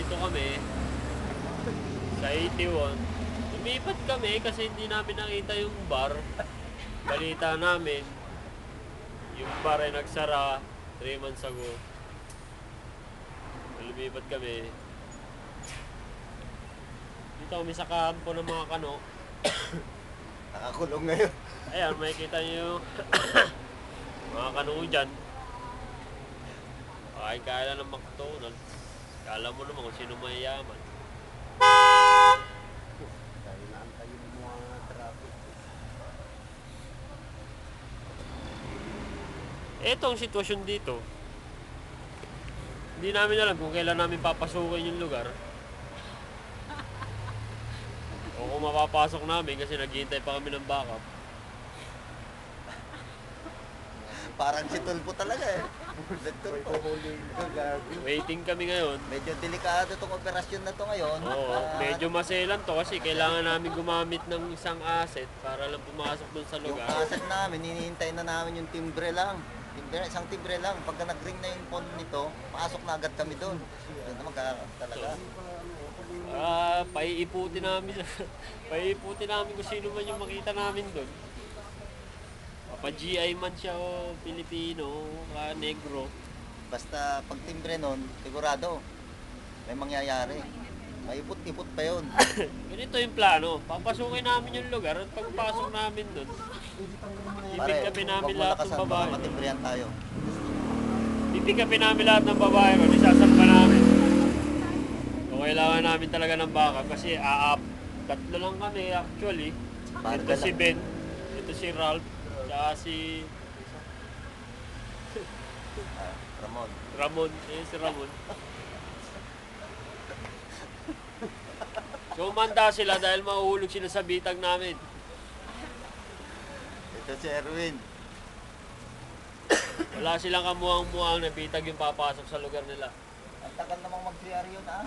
nandito kami sa 81. Lumipat kami kasi hindi namin nakita yung bar. Balita namin, yung bar ay nagsara 3 months ago. Lumipat kami. Dito kami sa kampo ng mga kano. Nakakulong ngayon. Ayan, makikita nyo yung mga kano dyan. Kaya lang ng McDonald's. Kala mo naman kung sino mayayaman. Dahil naantay yung mga traffic. Etong sitwasyon dito, hindi namin alam kung kailan namin papasukin yung lugar. O kung mapapasok namin kasi naghihintay pa kami ng backup. Parang si Tulpo talaga eh. Tulpo. Waiting kami ngayon. Medyo delikado itong operasyon na to ngayon. Oo, medyo maselan to kasi kailangan namin gumamit ng isang asset para lang pumasok dun sa Yung lugar. asset namin, hinihintay na namin yung timbre lang. Isang timbre lang. Pagka nag-ring na yung phone nito, pasok na agad kami doon. Doon naman talaga. Paiiputin namin. Paiiputin namin kung sino man yung makita namin doon. Pa-GI man siya o Pilipino, negro. Basta pag timbre nun, sigurado, may mangyayari. Maipot-ipot pa yun. Ganito yung plano. Papasukin namin yung lugar at pagpasok namin doon, ipikapin namin lahat ng babae. Baka matimbrihan tayo. Ipikapin namin lahat ng babae kung isasalpa namin. Kung kailangan namin talaga ng backup kasi tatlo lang kami actually. Ito si Ben, ito si Ralph, tsaka si Ramon, si Ramon. So umanda sila dahil mahuhulog sila sa bitag namin. Ito si Erwin. Wala silang kamuhang-muhang na bitag yung papasok sa lugar nila. Ang tagal namang mag-CR yun ah.